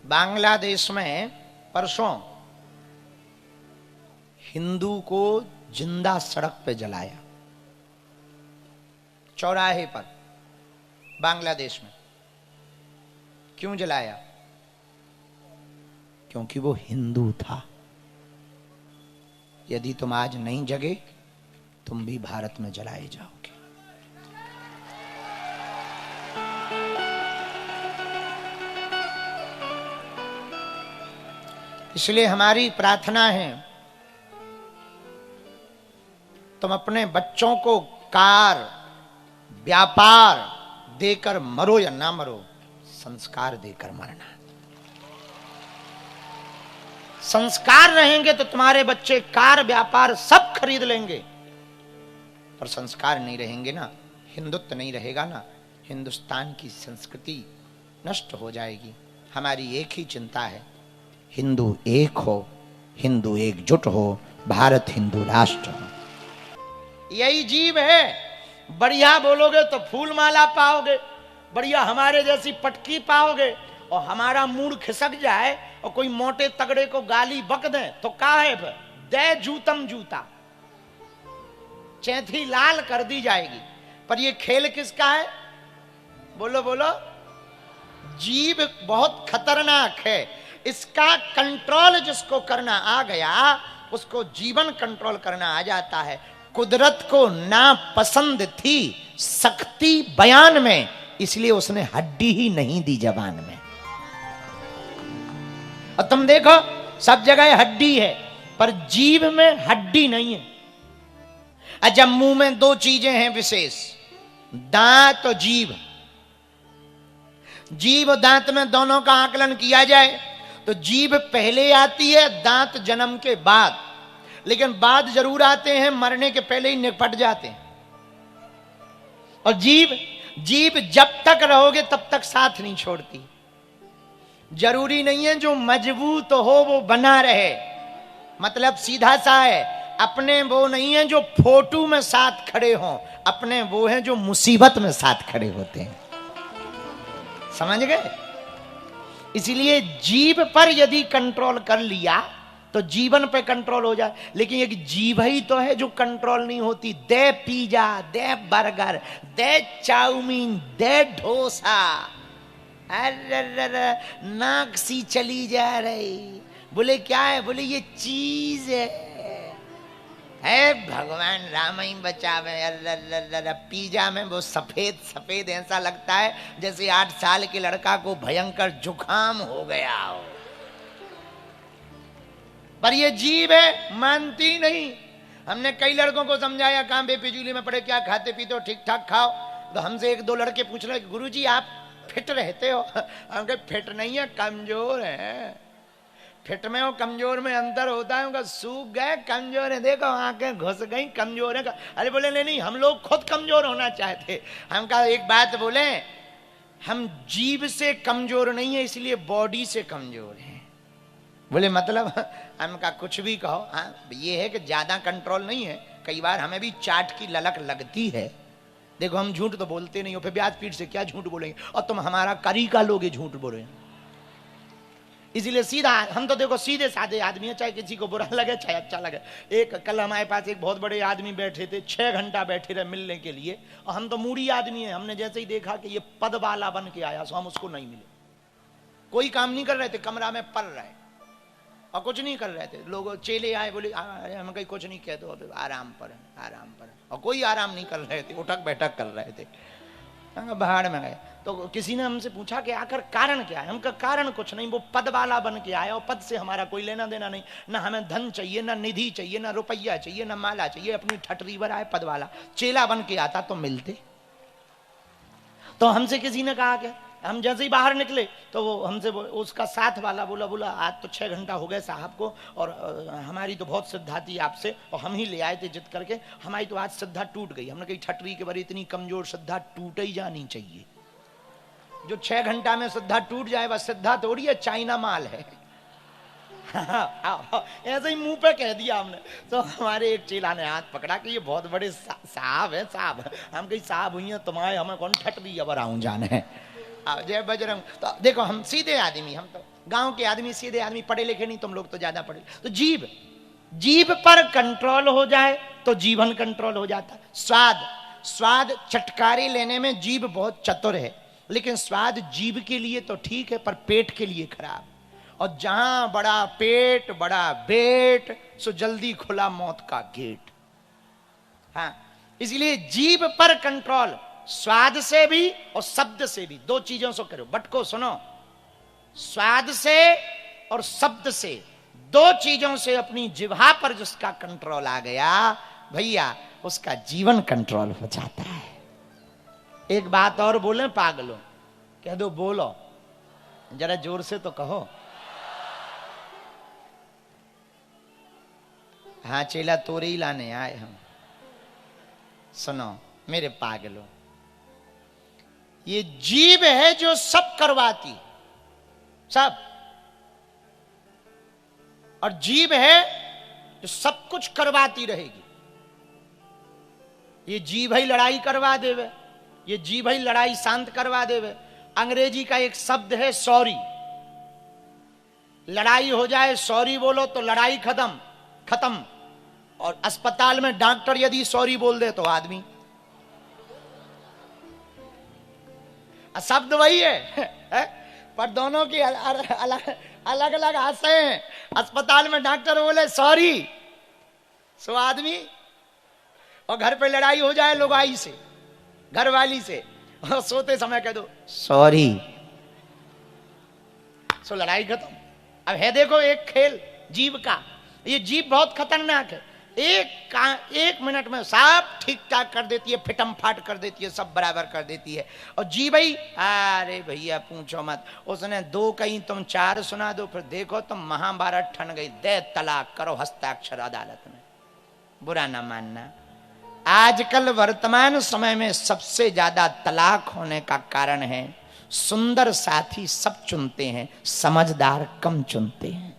बांग्लादेश में परसों हिंदू को जिंदा सड़क पे जलाया, चौराहे पर, बांग्लादेश में। क्यों जलाया? क्योंकि वो हिंदू था। यदि तुम आज नहीं जगे, तुम भी भारत में जलाए जाओगे। इसलिए हमारी प्रार्थना है, तुम अपने बच्चों को कार, व्यापार देकर मरो या ना मरो, संस्कार देकर मरना। संस्कार रहेंगे तो तुम्हारे बच्चे कार, व्यापार सब खरीद लेंगे, पर संस्कार नहीं रहेंगे ना, हिंदुत्व नहीं रहेगा ना, हिंदुस्तान की संस्कृति नष्ट हो जाएगी। हमारी एक ही चिंता है, हिंदू एक हो, हिंदू एकजुट हो, भारत हिंदू राष्ट्र हो। यही जीव है। बढ़िया बोलोगे तो फूल माला पाओगे, बढ़िया हमारे जैसी पटकी पाओगे, और हमारा मूड खिसक जाए और कोई मोटे तगड़े को गाली बक दे तो का है, दे जूतम जूता, चैथी लाल कर दी जाएगी। पर ये खेल किसका है? बोलो बोलो। जीव बहुत खतरनाक है, इसका कंट्रोल जिसको करना आ गया, उसको जीवन कंट्रोल करना आ जाता है। कुदरत को ना पसंद थी सख्ती बयान में, इसलिए उसने हड्डी ही नहीं दी जबान में। और तुम देखो सब जगह हड्डी है, पर जीभ में हड्डी नहीं है। जब मुंह में दो चीजें हैं विशेष, दांत और जीभ, जीभ और दांत में दोनों का आकलन किया जाए तो जीभ पहले आती है, दांत जन्म के बाद, लेकिन बाद जरूर आते हैं, मरने के पहले ही निपट जाते हैं। और जीभ जब तक रहोगे तब तक साथ नहीं छोड़ती। जरूरी नहीं है जो मजबूत हो वो बना रहे, मतलब सीधा सा है, अपने वो नहीं है जो फोटो में साथ खड़े हों, अपने वो हैं जो मुसीबत में साथ खड़े होते हैं। समझ गए? इसलिए जीभ पर यदि कंट्रोल कर लिया तो जीवन पे कंट्रोल हो जाए। लेकिन एक जीभ ही तो है जो कंट्रोल नहीं होती। दे पिज्जा, दे बर्गर, दे चाउमीन, दे डोसा, अरे नाक सी चली जा रही। बोले क्या है? बोले ये चीज है भगवान राम ही बचावे। अरे पिज्जा में वो सफेद सफेद ऐसा लगता है जैसे 8 साल के लड़का को भयंकर जुकाम हो गया हो। पर ये जीभ है, मानती नहीं। हमने कई लड़कों को समझाया, कहां बेफिजूली में पड़े, क्या खाते पीते हो, ठीक ठाक खाओ। तो हमसे 1-2 लड़के पूछ रहे, गुरुजी आप फिट रहते हो? हम कहे फिट नहीं है, कमजोर है। फिट में और कमजोर में अंतर होता है। उनका सूख गए, कमजोर है, देखो आंखें घुस गई, कमजोर है। अरे बोले नहीं, हम लोग खुद कमजोर होना चाहते। हम कहा एक बात बोले, हम जीभ से कमजोर नहीं है, इसलिए बॉडी से कमजोर है। बोले मतलब? हम कहा कुछ भी कहो, हाँ ये है कि ज्यादा कंट्रोल नहीं है। कई बार हमें भी चाट की ललक लगती है। देखो हम झूठ तो बोलते नहीं हो, फिर ब्याज पीठ से क्या झूठ बोलेंगे, और तुम हमारा तरीका लोगे झूठ बोले। इसीलिए सीधा, हम तो देखो सीधे साधे आदमी है, चाहे किसी को बुरा लगे चाहे अच्छा लगे। कल हमारे पास एक बहुत बड़े आदमी बैठे थे, 6 घंटा बैठे रहे मिलने के लिए, और हम तो मूडी आदमी है। हमने जैसे ही देखा कि ये पद वाला बन के आया, सो हम उसको नहीं मिले। कोई काम नहीं कर रहे थे, कमरा में पढ़ रहे और कुछ नहीं कर रहे थे। लोग चेले आए, बोले हम कहीं कुछ नहीं कहते, तो आराम पर आराम पर, और कोई आराम नहीं कर रहे थे, उठक बैठक कर रहे थे। बाहर में गए तो किसी ने हमसे पूछा कि आखिर कारण क्या है? हमका कारण कुछ नहीं, वो पद वाला बन के आया, और पद से हमारा कोई लेना देना नहीं। ना हमें धन चाहिए, ना निधि चाहिए, ना रुपया चाहिए, ना माला चाहिए, अपनी ठटरी पर आए पद वाला। चेला बन के आता तो मिलते। तो हमसे किसी ने कहा कि हम जैसे ही बाहर निकले तो वो हमसे उसका साथ वाला बोला आज तो 6 घंटा हो गए साहब को, और हमारी तो बहुत श्रद्धा थी आपसे, और हम ही ले आए थे जिद करके, हमारी तो आज श्रद्धा टूट गई। हमने कही ठटरी के बारे इतनी कमजोर श्रद्धा टूट ही जानी चाहिए। जो 6 घंटा में श्रद्धा टूट जाए वह श्रद्धा थोड़ी है, चाइना माल है। ऐसे ही मुंह पे कह दिया हमने। तो हमारे एक चेला ने हाथ पकड़ा कि ये बहुत बड़े साहब है साहब। हम कहीं साहब हुई हैं तुम्हारे, हमें कौन ठटरी अब आऊं जाने है। जय बजरंग। तो देखो हम सीधे आदमी, हम तो गांव के आदमी, सीधे आदमी, पढ़े लिखे नहीं, तुम लोग तो ज्यादा पढ़े। तो जीभ, जीभ पर कंट्रोल हो जाए तो जीवन कंट्रोल हो जाता है। स्वाद, स्वाद चटकारे लेने में जीभ बहुत चतुर है, लेकिन स्वाद जीभ के लिए तो ठीक है पर पेट के लिए खराब। और जहां बड़ा पेट बड़ा बेट, सो जल्दी खुला मौत का गेट। हाँ, इसलिए जीभ पर कंट्रोल, स्वाद से भी और शब्द से भी, दो चीजों से करो। बटको सुनो, स्वाद से और शब्द से, दो चीजों से अपनी जिह्वा पर जिसका कंट्रोल आ गया भैया, उसका जीवन कंट्रोल हो जाता है। एक बात और बोले पागलों, कह दो बोलो, जरा जोर से तो कहो। हाँ चेला तोरे ही लाने आए हम। सुनो मेरे पागलों, ये जीभ है जो सब करवाती, सब, और जीभ है जो सब कुछ करवाती रहेगी। ये जीभ ही लड़ाई करवा देवे, ये जीभ ही लड़ाई शांत करवा देवे। अंग्रेजी का एक शब्द है सॉरी, लड़ाई हो जाए सॉरी बोलो तो लड़ाई खत्म, खत्म। और अस्पताल में डॉक्टर यदि सॉरी बोल दे तो आदमी, शब्द वही है पर दोनों की अलग अलग आशय हैं। अस्पताल में डॉक्टर बोले सॉरी, सो आदमी, और घर पे लड़ाई हो जाए लुगाई से, घरवाली से, और सोते समय कह दो सॉरी, सो लड़ाई खत्म। अब है देखो एक खेल जीभ का, ये जीभ बहुत खतरनाक है। एक मिनट में सब ठीक ठाक कर देती है, फिटम फाट कर देती है, सब बराबर कर देती है। और जी भाई, अरे भैया पूछो मत, उसने दो कहीं तुम चार सुना दो, फिर देखो तुम महाभारत ठन गई, दे तलाक करो हस्ताक्षर अदालत में। बुरा ना मानना, आजकल वर्तमान समय में सबसे ज्यादा तलाक होने का कारण है सुंदर साथी सब चुनते हैं, समझदार कम चुनते हैं।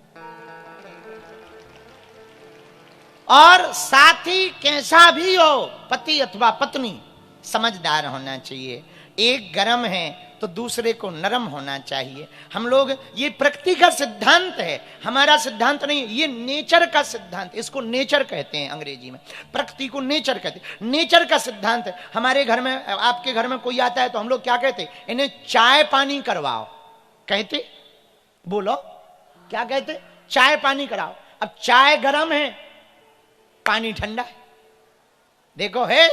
और साथी कैसा भी हो, पति अथवा पत्नी, समझदार होना चाहिए। एक गरम है तो दूसरे को नरम होना चाहिए। हम लोग, ये प्रकृति का सिद्धांत है, हमारा सिद्धांत नहीं, ये नेचर का सिद्धांत, इसको नेचर कहते हैं अंग्रेजी में, प्रकृति को नेचर कहते हैं, नेचर का सिद्धांत है। हमारे घर में, आपके घर में कोई आता है तो हम लोग क्या कहते, इन्हें चाय पानी करवाओ, कहते, बोलो क्या कहते, चाय पानी कराओ। अब चाय गरम है, पानी ठंडा है, देखो है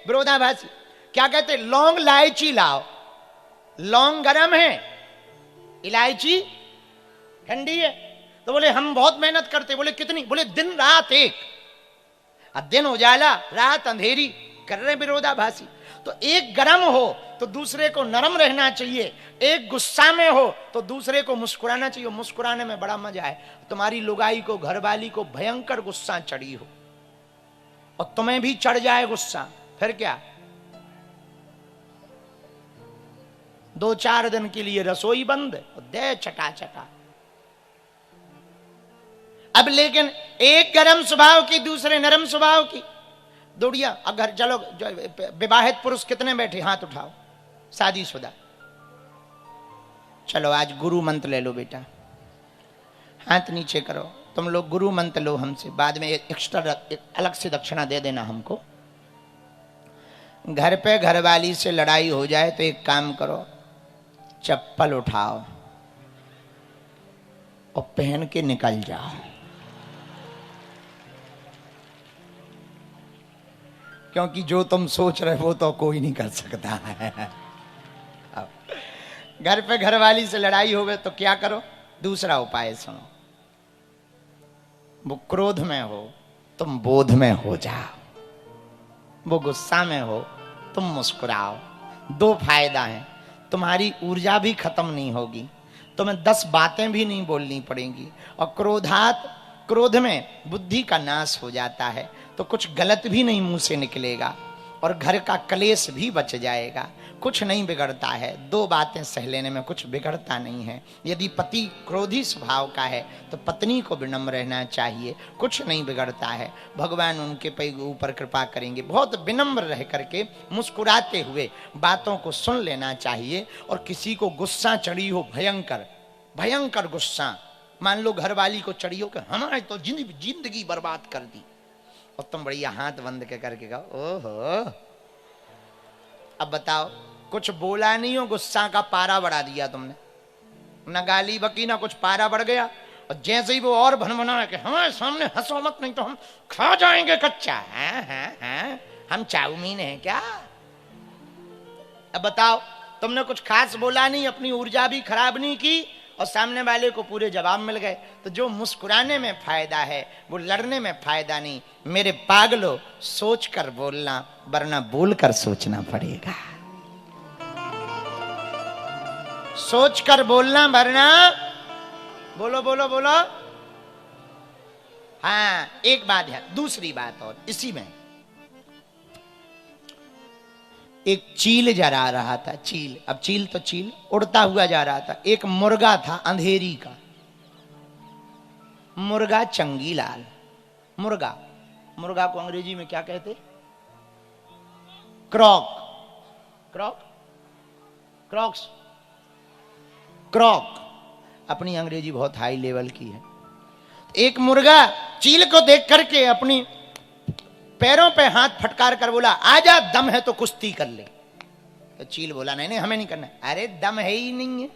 विरोधाभासी। क्या कहते, लौंग इलायची लाओ, लौंग गरम है, इलायची ठंडी है। तो बोले हम बहुत मेहनत करते, बोले कितनी, बोले दिन रात एक, अब दिन उजाला रात अंधेरी, कर रहे विरोधाभासी। तो एक गरम हो तो दूसरे को नरम रहना चाहिए, एक गुस्सा में हो तो दूसरे को मुस्कुराना चाहिए। मुस्कुराने में बड़ा मजा है। तुम्हारी लुगाई को, घरवाली को भयंकर गुस्सा चढ़ी हो और तुम्हें भी चढ़ जाए गुस्सा, फिर क्या, 2-4 दिन के लिए रसोई बंद, दे चटा चटा। अब लेकिन एक गरम स्वभाव की, दूसरे नरम स्वभाव की, दौड़िया। अगर चलो, विवाहित पुरुष कितने बैठे, हाथ उठाओ, शादीशुदा, चलो आज गुरु मंत्र ले लो बेटा, हाथ नीचे करो, तुम लोग गुरु मंत्र लो हमसे, बाद में एक्स्ट्रा अलग से दक्षिणा दे देना हमको। घर पे घरवाली से लड़ाई हो जाए तो एक काम करो, चप्पल उठाओ और पहन के निकल जाओ। क्योंकि जो तुम सोच रहे हो तो कोई नहीं कर सकता है। अब घर पे घरवाली से लड़ाई हो गई तो क्या करो, दूसरा उपाय सुनो। वो क्रोध में हो, तुम बोध में हो जाओ, वो गुस्सा में हो, तुम मुस्कुराओ। 2 फायदा हैं, तुम्हारी ऊर्जा भी खत्म नहीं होगी, तुम्हें 10 बातें भी नहीं बोलनी पड़ेंगी। और क्रोध में बुद्धि का नाश हो जाता है, तो कुछ गलत भी नहीं मुंह से निकलेगा और घर का कलेश भी बच जाएगा। कुछ नहीं बिगड़ता है, 2 बातें सह लेने में कुछ बिगड़ता नहीं है। यदि पति क्रोधी स्वभाव का है तो पत्नी को विनम्र रहना चाहिए, कुछ नहीं बिगड़ता है, भगवान उनके ऊपर कृपा करेंगे। बहुत विनम्र रह करके मुस्कुराते हुए बातों को सुन लेना चाहिए। और किसी को गुस्सा चढ़ी हो भयंकर, भयंकर गुस्सा। मान लो घरवाली को चढ़ी हो कि हमारे तो जिंदगी बर्बाद कर दी, और तुम बढ़िया हाथ बंद के करके कहो ओहो। अब बताओ, कुछ बोला नहीं हो, गुस्सा का पारा बढ़ा दिया तुमने, न गाली बकी ना कुछ, पारा बढ़ गया। और जैसे ही वो और भनभना है कि हमारे सामने हंसो मत, नहीं तो हम खा जाएंगे कच्चा। हैं हम चाउमीन है क्या? अब बताओ, तुमने कुछ खास बोला नहीं, अपनी ऊर्जा भी खराब नहीं की, और सामने वाले को पूरे जवाब मिल गए। तो जो मुस्कुराने में फायदा है वो लड़ने में फायदा नहीं। मेरे पागलो, सोच कर बोलना, वरना बोल कर सोचना पड़ेगा। सोच कर बोलना, वरना बोलो बोलो बोलो। हाँ, एक बात है, दूसरी बात और इसी में, एक चील जरा रहा था, चील, अब चील तो चील उड़ता हुआ जा रहा था। एक मुर्गा था अंधेरी का, मुर्गा चंगीलाल। मुर्गा, मुर्गा को अंग्रेजी में क्या कहते? क्रॉक, क्रॉक, क्रॉक्स, क्रॉक। अपनी अंग्रेजी बहुत हाई लेवल की है। एक मुर्गा चील को देख करके अपनी पैरों पे हाथ फटकार कर बोला, आजा, दम है तो कुश्ती कर ले। तो चील बोला, नहीं नहीं हमें नहीं करना। अरे दम है ही नहीं है,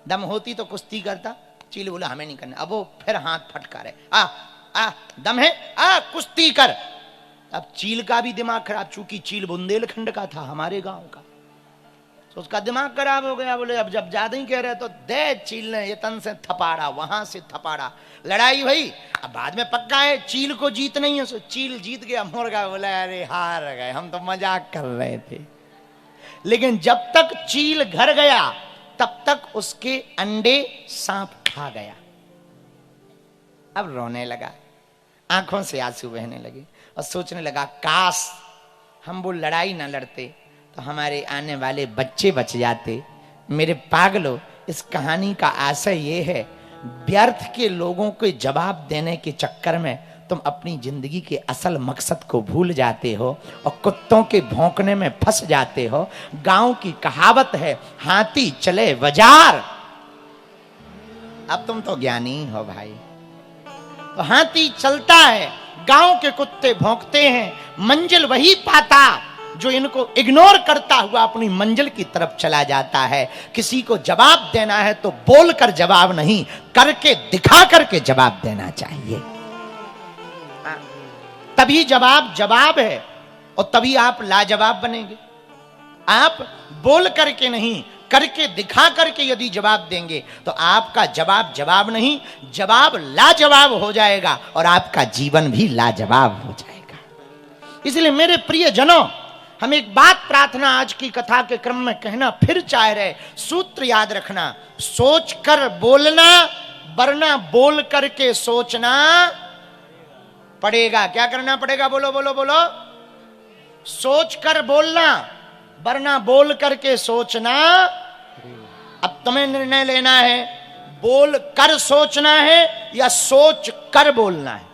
दम होती तो कुश्ती करता। चील बोला हमें नहीं करना। अब वो फिर हाथ फटकारे, आ दम है, आ कुश्ती कर। अब चील का भी दिमाग खराब, चूंकि चील बुंदेलखंड का था, हमारे गांव का, तो उसका दिमाग खराब हो गया। बोले अब जब ज्यादा ही कह रहे तो दे। चील ने ये तन से थपाड़ा, वहां से थपाड़ा, लड़ाई भाई। अब बाद में पक्का है चील को जीत नहीं है, सो चील जीत गया। मुर्गा बोला अरे हार गए, हम तो मजाक कर रहे थे। लेकिन जब तक चील घर गया तब तक उसके अंडे सांप खा गया। अब रोने लगा, आंखों से आंसू बहने लगे, और सोचने लगा काश हम वो लड़ाई ना लड़ते तो हमारे आने वाले बच्चे बच जाते। मेरे पागलों, इस कहानी का आशय ये है, व्यर्थ के लोगों के जवाब देने के चक्कर में तुम अपनी जिंदगी के असल मकसद को भूल जाते हो और कुत्तों के भौंकने में फंस जाते हो। गांव की कहावत है, हाथी चले बाजार। अब तुम तो ज्ञानी हो भाई। तो हाथी चलता है, गांव के कुत्ते भौंकते हैं, मंजिल वही पाता जो इनको इग्नोर करता हुआ अपनी मंजिल की तरफ चला जाता है। किसी को जवाब देना है तो बोलकर जवाब नहीं, करके दिखा करके जवाब देना चाहिए। तभी जवाब जवाब है, और तभी आप लाजवाब बनेंगे। आप बोल करके नहीं, करके दिखा करके यदि जवाब देंगे तो आपका जवाब जवाब नहीं, जवाब लाजवाब हो जाएगा, और आपका जीवन भी लाजवाब हो जाएगा। इसलिए मेरे प्रिय जनों, हम एक बात प्रार्थना आज की कथा के क्रम में कहना फिर चाह रहे, सूत्र याद रखना, सोच कर बोलना, वरना बोल करके सोचना पड़ेगा। क्या करना पड़ेगा? बोलो बोलो बोलो। सोच कर बोलना, वरना बोल करके सोचना। अब तुम्हें निर्णय लेना है, बोल कर सोचना है या सोच कर बोलना है।